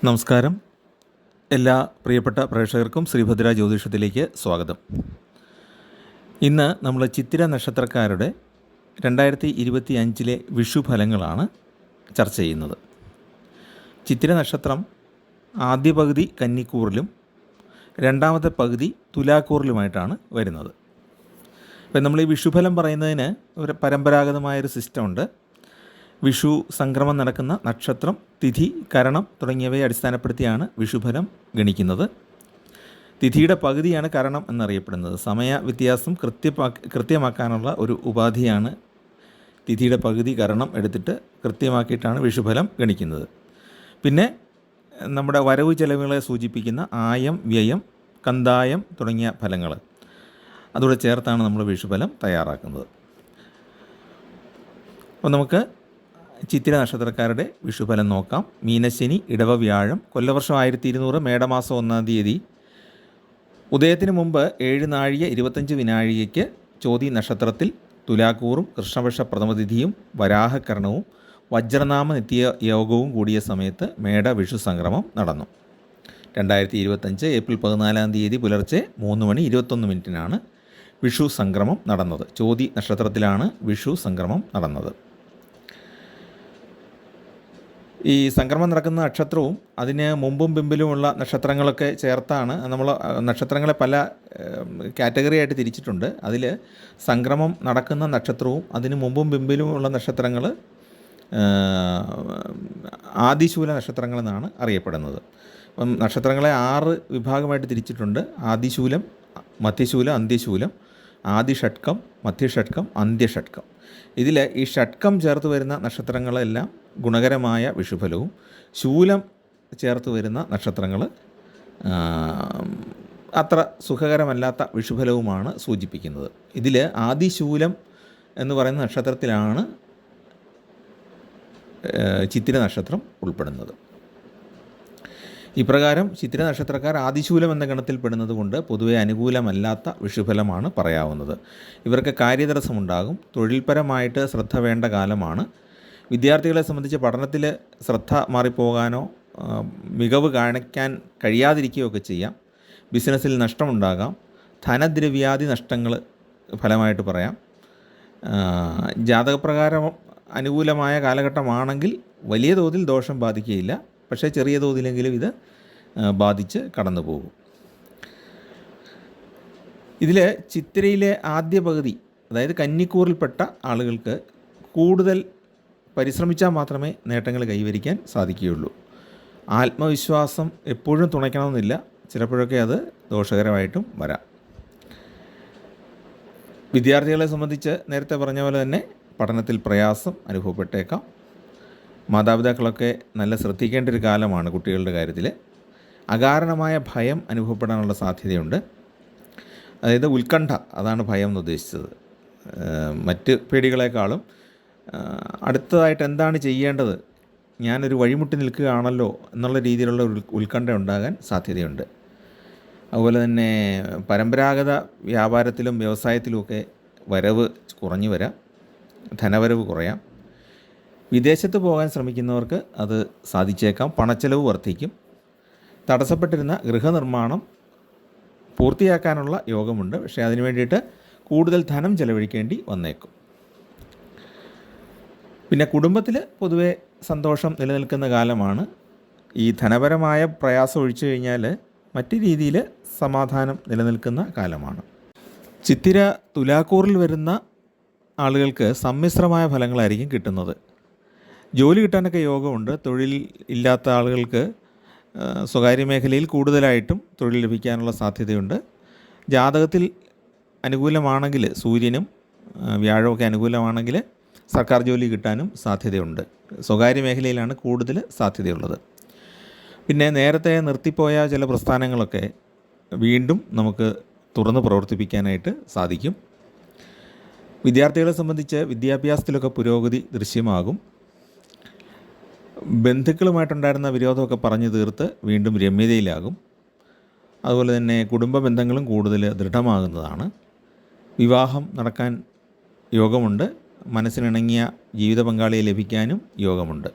നമസ്കാരം. എല്ലാ പ്രിയപ്പെട്ട പ്രേക്ഷകർക്കും ശ്രീഭദ്ര ജ്യോതിഷത്തിലേക്ക് സ്വാഗതം. ഇന്ന് നമ്മൾ ചിത്തിര നക്ഷത്രക്കാരുടെ 2025 വിഷുഫലങ്ങളാണ് ചർച്ച ചെയ്യുന്നത്. ചിത്തിര നക്ഷത്രം ആദ്യ പകുതി കന്നിക്കൂറിലും രണ്ടാമത്തെ പകുതി തുലാക്കൂറിലുമായിട്ടാണ് വരുന്നത്. ഇപ്പം നമ്മൾ ഈ വിഷുഫലം പറയുന്നതിന് ഒരു പരമ്പരാഗതമായൊരു സിസ്റ്റമുണ്ട്. വിഷു സംക്രമം നടക്കുന്ന നക്ഷത്രം, തിഥി, കരണം തുടങ്ങിയവയെ അടിസ്ഥാനപ്പെടുത്തിയാണ് വിഷുഫലം ഗണിക്കുന്നത്. തിഥിയുടെ പകുതിയാണ് കരണം എന്നറിയപ്പെടുന്നത്. സമയ വ്യത്യാസം കൃത്യമാക്കാനുള്ള ഒരു ഉപാധിയാണ് തിഥിയുടെ പകുതി കരണം എടുത്തിട്ട് കൃത്യമാക്കിയിട്ടാണ് വിഷുഫലം ഗണിക്കുന്നത്. പിന്നെ നമ്മുടെ വരവ് ചെലവുകളെ സൂചിപ്പിക്കുന്ന ആയം, വ്യയം, കന്തായം തുടങ്ങിയ ഫലങ്ങൾ അതോടെ ചേർത്താണ് നമ്മൾ വിഷുഫലം തയ്യാറാക്കുന്നത്. അപ്പോൾ നമുക്ക് ചിത്തിര നക്ഷത്രക്കാരുടെ വിഷുഫലം നോക്കാം. മീനശനി, ഇടവ വ്യാഴം, കൊല്ലവർഷം 1200, മേടമാസം 1-ാം തീയതി. ഉദയത്തിന് മുമ്പ് 7:25 വിനാഴികയ്ക്ക് ചോതി നക്ഷത്രത്തിൽ തുലാക്കൂറും കൃഷ്ണപക്ഷ പ്രഥമതിഥിയും വരാഹകരണവും വജ്രനാമ നിത്യ യോഗവും കൂടിയ സമയത്ത് മേട വിഷു സംക്രമം നടന്നു. 2025 ഏപ്രിൽ 14-ാം തീയതി പുലർച്ചെ 3:21 വിഷു സംക്രമം നടന്നത്. ചോതി നക്ഷത്രത്തിലാണ് വിഷു സംക്രമം നടന്നത്. ഈ സംക്രമം നടക്കുന്ന നക്ഷത്രവും അതിന് മുമ്പും പിമ്പിലുമുള്ള നക്ഷത്രങ്ങളൊക്കെ ചേർത്താണ് നമ്മൾ നക്ഷത്രങ്ങളെ പല കാറ്റഗറി ആയിട്ട് തിരിച്ചിട്ടുണ്ട്. അതിൽ സംക്രമം നടക്കുന്ന നക്ഷത്രവും അതിന് മുമ്പും പിമ്പിലുമുള്ള നക്ഷത്രങ്ങൾ ആദിശൂല നക്ഷത്രങ്ങളെന്നാണ് അറിയപ്പെടുന്നത്. അപ്പം നക്ഷത്രങ്ങളെ 6 വിഭാഗമായിട്ട് തിരിച്ചിട്ടുണ്ട്. ആദിശൂലം, മധ്യശൂലം, അന്ത്യശൂലം, ആദിഷട്കം, മധ്യഷട്കം, അന്ത്യഷട്കം. ഇതിൽ ഈ ഷട്കം ചേർത്ത് വരുന്ന നക്ഷത്രങ്ങളെല്ലാം ഗുണകരമായ വിഷുഫലവും ശൂലം ചേർത്ത് വരുന്ന നക്ഷത്രങ്ങൾ അത്ര സുഖകരമല്ലാത്ത വിഷുഫലവുമാണ് സൂചിപ്പിക്കുന്നത്. ഇതിൽ ആദിശൂലം എന്ന് പറയുന്ന നക്ഷത്രത്തിലാണ് ചിത്തിര നക്ഷത്രം ഉൾപ്പെടുന്നത്. ഇപ്രകാരം ചിത്തിര നക്ഷത്രക്കാർ ആദിശൂലം എന്ന ഗണത്തിൽ പെടുന്നത് കൊണ്ട് പൊതുവെ അനുകൂലമല്ലാത്ത വിഷുഫലമാണ് പറയാവുന്നത്. ഇവർക്ക് കാര്യതടസ്സമുണ്ടാകും. തൊഴിൽപരമായിട്ട് ശ്രദ്ധ വേണ്ട കാലമാണ്. വിദ്യാർത്ഥികളെ സംബന്ധിച്ച് പഠനത്തിൽ ശ്രദ്ധ മാറിപ്പോകാനോ മികവ് കാണിക്കാൻ കഴിയാതിരിക്കുകയോ ഒക്കെ ചെയ്യാം. ബിസിനസ്സിൽ നഷ്ടമുണ്ടാകാം. ധനദ്രവ്യാദി നഷ്ടങ്ങൾ ഫലമായിട്ട് പറയാം. ജാതകപ്രകാരം അനുകൂലമായ കാലഘട്ടമാണെങ്കിൽ വലിയ തോതിൽ ദോഷം ബാധിക്കുകയില്ല. പക്ഷേ ചെറിയ തോതിലെങ്കിലും ഇത് ബാധിച്ച് കടന്നു പോകും. ഇതിൽ ചിത്തിരയിലെ ആദ്യ പകുതി, അതായത് കന്നിക്കൂറിൽപ്പെട്ട ആളുകൾക്ക് കൂടുതൽ പരിശ്രമിച്ചാൽ മാത്രമേ നേട്ടങ്ങൾ കൈവരിക്കാൻ സാധിക്കുകയുള്ളൂ. ആത്മവിശ്വാസം എപ്പോഴും തുണയ്ക്കണമെന്നില്ല. ചിലപ്പോഴൊക്കെ അത് ദോഷകരമായിട്ടും വരാം. വിദ്യാർത്ഥികളെ സംബന്ധിച്ച് നേരത്തെ പറഞ്ഞ പോലെ തന്നെ പഠനത്തിൽ പ്രയാസം അനുഭവപ്പെട്ടേക്കാം. മാതാപിതാക്കളൊക്കെ നല്ല ശ്രദ്ധിക്കേണ്ട ഒരു കാലമാണ് കുട്ടികളുടെ കാര്യത്തിൽ. അകാരണമായ ഭയം അനുഭവപ്പെടാനുള്ള സാധ്യതയുണ്ട്. അതായത് ഉത്കണ്ഠ, അതാണ് ഭയം എന്ന് ഉദ്ദേശിച്ചത്. മറ്റ് പേടികളെക്കാളും അടുത്തതായിട്ട് എന്താണ് ചെയ്യേണ്ടത്, ഞാനൊരു വഴിമുട്ടി നിൽക്കുകയാണല്ലോ എന്നുള്ള രീതിയിലുള്ള ഒരു ഉത്കണ്ഠ ഉണ്ടാകാൻ സാധ്യതയുണ്ട്. അതുപോലെ തന്നെ പരമ്പരാഗത വ്യാപാരത്തിലും വ്യവസായത്തിലുമൊക്കെ വരവ് കുറഞ്ഞു വരാം, ധനവരവ് കുറയാം. വിദേശത്ത് പോകാൻ ശ്രമിക്കുന്നവർക്ക് അത് സാധിച്ചേക്കാം. പണച്ചെലവ് വർദ്ധിക്കും. തടസ്സപ്പെട്ടിരുന്ന ഗൃഹനിർമ്മാണം പൂർത്തിയാക്കാനുള്ള യോഗമുണ്ട്. പക്ഷേ അതിനു വേണ്ടിയിട്ട് കൂടുതൽ ധനം ചെലവഴിക്കേണ്ടി വന്നേക്കും. പിന്നെ കുടുംബത്തിൽ പൊതുവെ സന്തോഷം നിലനിൽക്കുന്ന കാലമാണ്. ഈ ധനപരമായ പ്രയാസം ഒഴിച്ചു കഴിഞ്ഞാൽ മറ്റു രീതിയിൽ സമാധാനം നിലനിൽക്കുന്ന കാലമാണ്. ചിത്തിര തുലാക്കൂറിൽ വരുന്ന ആളുകൾക്ക് സമ്മിശ്രമായ ഫലങ്ങളായിരിക്കും കിട്ടുന്നത്. ജോലി കിട്ടാനൊക്കെ യോഗമുണ്ട്. തൊഴിൽ ഇല്ലാത്ത ആളുകൾക്ക് സ്വകാര്യ മേഖലയിൽ കൂടുതലായിട്ടും തൊഴിൽ ലഭിക്കാനുള്ള സാധ്യതയുണ്ട്. ജാതകത്തിൽ അനുകൂലമാണെങ്കിൽ, സൂര്യനും വ്യാഴമൊക്കെ അനുകൂലമാണെങ്കിൽ സർക്കാർ ജോലി കിട്ടാനും സാധ്യതയുണ്ട്. സ്വകാര്യ മേഖലയിലാണ് കൂടുതൽ സാധ്യതയുള്ളത്. പിന്നെ നേരത്തെ നിർത്തിപ്പോയ ചില പ്രസ്ഥാനങ്ങളൊക്കെ വീണ്ടും നമുക്ക് തുറന്ന് പ്രവർത്തിപ്പിക്കാനായിട്ട് സാധിക്കും. വിദ്യാർത്ഥികളെ സംബന്ധിച്ച് വിദ്യാഭ്യാസത്തിലൊക്കെ പുരോഗതി ദൃശ്യമാകും. ബന്ധുക്കളുമായിട്ടുണ്ടായിരുന്ന വിരോധമൊക്കെ പറഞ്ഞു തീർത്ത് വീണ്ടും രമ്യതയിലാകും. അതുപോലെ തന്നെ കുടുംബ ബന്ധങ്ങളും കൂടുതൽ ദൃഢമാകുന്നതാണ്. വിവാഹം നടക്കാൻ യോഗമുണ്ട്. മനസ്സിനിണങ്ങിയ ജീവിത പങ്കാളിയെ ലഭിക്കാനും യോഗമുണ്ട്.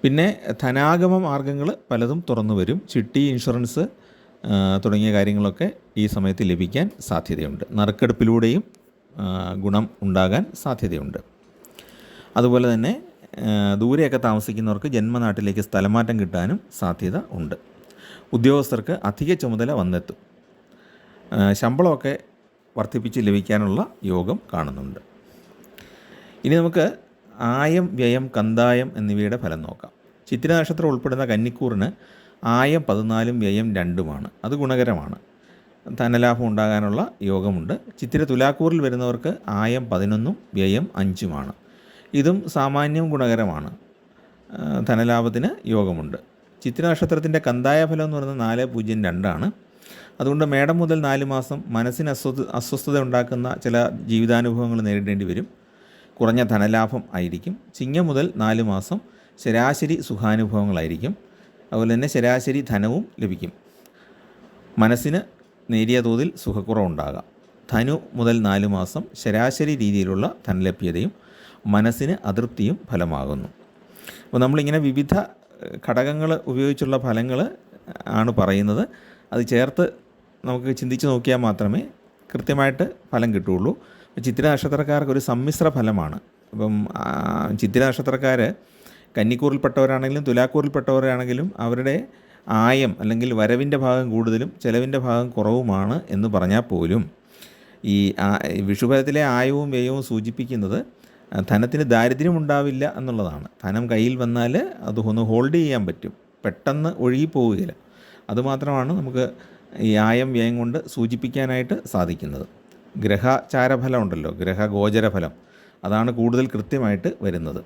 പിന്നെ ധനാഗമ മാർഗ്ഗങ്ങൾ പലതും തുറന്നു വരും. ചിട്ടി, ഇൻഷുറൻസ് തുടങ്ങിയ കാര്യങ്ങളൊക്കെ ഈ സമയത്ത് ലഭിക്കാൻ സാധ്യതയുണ്ട്. നറുക്കെടുപ്പിലൂടെയും ഗുണം ഉണ്ടാകാൻ സാധ്യതയുണ്ട്. അതുപോലെ തന്നെ ദൂരെയൊക്കെ താമസിക്കുന്നവർക്ക് ജന്മനാട്ടിലേക്ക് സ്ഥലമാറ്റം കിട്ടാനും സാധ്യത ഉണ്ട്. ഉദ്യോഗസ്ഥർക്ക് അധിക ചുമതല വന്നെത്തും. ശമ്പളമൊക്കെ വർദ്ധിപ്പിച്ച് ലഭിക്കാനുള്ള യോഗം കാണുന്നുണ്ട്. ഇനി നമുക്ക് ആയം, വ്യയം, കന്തായം എന്നിവയുടെ ഫലം നോക്കാം. ചിത്തിര നക്ഷത്രം ഉൾപ്പെടുന്ന കന്നിക്കൂറിന് ആയം 14 വ്യയം 2 അത് ഗുണകരമാണ്. ധനലാഭം ഉണ്ടാകാനുള്ള യോഗമുണ്ട്. ചിത്തിര തുലാക്കൂറിൽ വരുന്നവർക്ക് ആയം 11 വ്യയം 5 ഇതും സാമാന്യം ഗുണകരമാണ്. ധനലാഭത്തിന് യോഗമുണ്ട്. ചിത്തിര നക്ഷത്രത്തിൻ്റെ കന്തായ ഫലം എന്ന് പറയുന്നത് 402 അതുകൊണ്ട് മേടം മുതൽ 4 മാസം മനസ്സിന് അസ്വസ്ഥത ഉണ്ടാക്കുന്ന ചില ജീവിതാനുഭവങ്ങൾ നേരിടേണ്ടി വരും. കുറഞ്ഞ ധനലാഭം ആയിരിക്കും. ചിങ്ങം മുതൽ 4 മാസം ശരാശരി സുഖാനുഭവങ്ങളായിരിക്കും. അതുപോലെ തന്നെ ശരാശരി ധനവും ലഭിക്കും. മനസ്സിന് നേരിയ തോതിൽ സുഖക്കുറവുണ്ടാകാം. ധനു മുതൽ 4 മാസം ശരാശരി രീതിയിലുള്ള ധനലഭ്യതയും മനസ്സിന് അതൃപ്തിയും ഫലമാകുന്നു. അപ്പോൾ നമ്മളിങ്ങനെ വിവിധ ഘടകങ്ങൾ ഉപയോഗിച്ചുള്ള ഫലങ്ങൾ ആണ് പറയുന്നത്. അത് ചേർത്ത് നമുക്ക് ചിന്തിച്ച് നോക്കിയാൽ മാത്രമേ കൃത്യമായിട്ട് ഫലം കിട്ടുകയുള്ളൂ. ചിത്തിര നക്ഷത്രക്കാർക്ക് ഒരു സമ്മിശ്ര ഫലമാണ്. അപ്പം ചിത്തിര നക്ഷത്രക്കാർ കന്നിക്കൂറിൽപ്പെട്ടവരാണെങ്കിലും തുലാക്കൂറിൽപ്പെട്ടവരാണെങ്കിലും അവരുടെ ആയം അല്ലെങ്കിൽ വരവിൻ്റെ ഭാഗം കൂടുതലും ചെലവിൻ്റെ ഭാഗം കുറവുമാണ് എന്ന് പറഞ്ഞാൽ പോലും ഈ വിഷുഫലത്തിലെ ആയവും വ്യയവും സൂചിപ്പിക്കുന്നത് ധനത്തിന് ദാരിദ്ര്യമുണ്ടാവില്ല എന്നുള്ളതാണ്. ധനം കയ്യിൽ വന്നാൽ അത് ഒന്ന് ഹോൾഡ് ചെയ്യാൻ പറ്റും, പെട്ടെന്ന് ഒഴുകിപ്പോവുകയില്ല. അതുമാത്രമാണ് നമുക്ക് ഈ ആയം വ്യയം കൊണ്ട് സൂചിപ്പിക്കാനായിട്ട് സാധിക്കുന്നത്. ഗ്രഹചാരഫലം ഉണ്ടല്ലോ, ഗ്രഹഗോചരഫലം, അതാണ് കൂടുതൽ കൃത്യമായിട്ട് വരുന്നത്.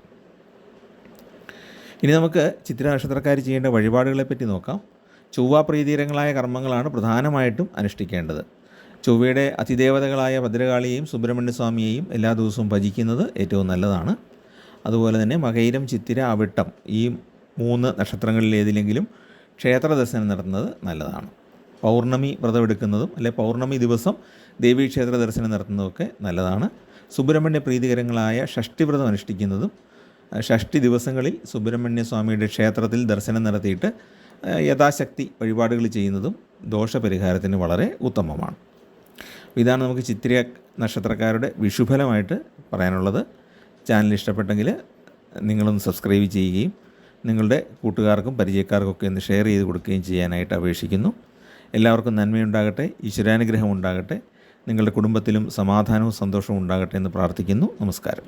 ഇനി നമുക്ക് ചിത്തിര നക്ഷത്രക്കാർ ചെയ്യേണ്ട വഴിപാടുകളെപ്പറ്റി നോക്കാം. ചൊവ്വാപ്രീതികരങ്ങളായ കർമ്മങ്ങളാണ് പ്രധാനമായിട്ടും അനുഷ്ഠിക്കേണ്ടത്. ചൊവ്വയുടെ അതിദേവതകളായ ഭദ്രകാളിയെയും സുബ്രഹ്മണ്യസ്വാമിയെയും എല്ലാ ദിവസവും ഭജിക്കുന്നത് ഏറ്റവും നല്ലതാണ്. അതുപോലെ തന്നെ മകയിരം, ചിത്തിര, അവിട്ടം ഈ 3 നക്ഷത്രങ്ങളിൽ ഏതിലെങ്കിലും ക്ഷേത്ര ദർശനം നടത്തുന്നത് നല്ലതാണ്. പൗർണമി വ്രതമെടുക്കുന്നതും അല്ലെ പൗർണമി ദിവസം ദേവീക്ഷേത്ര ദർശനം നടത്തുന്നതൊക്കെ നല്ലതാണ്. സുബ്രഹ്മണ്യ പ്രീതികരങ്ങളായ ഷഷ്ഠിവ്രതം അനുഷ്ഠിക്കുന്നതും ഷഷ്ഠി ദിവസങ്ങളിൽ സുബ്രഹ്മണ്യ സ്വാമിയുടെ ക്ഷേത്രത്തിൽ ദർശനം നടത്തിയിട്ട് യഥാശക്തി വഴിപാടുകൾ ചെയ്യുന്നതും ദോഷപരിഹാരത്തിന് വളരെ ഉത്തമമാണ്. ഇതാണ് നമുക്ക് ചിത്തിര നക്ഷത്രക്കാരുടെ വിഷുഫലമായിട്ട് പറയാനുള്ളത്. ചാനൽ ഇഷ്ടപ്പെട്ടെങ്കിൽ നിങ്ങളൊന്ന് സബ്സ്ക്രൈബ് ചെയ്യുകയും നിങ്ങളുടെ കൂട്ടുകാർക്കും പരിചയക്കാർക്കൊക്കെ ഒന്ന് ഷെയർ ചെയ്ത് കൊടുക്കുകയും ചെയ്യാനായിട്ട് അപേക്ഷിക്കുന്നു. എല്ലാവർക്കും നന്മയുണ്ടാകട്ടെ, ഈശ്വരാനുഗ്രഹം ഉണ്ടാകട്ടെ, നിങ്ങളുടെ കുടുംബത്തിലും സമാധാനവും സന്തോഷവും ഉണ്ടാകട്ടെ എന്ന് പ്രാർത്ഥിക്കുന്നു. നമസ്കാരം.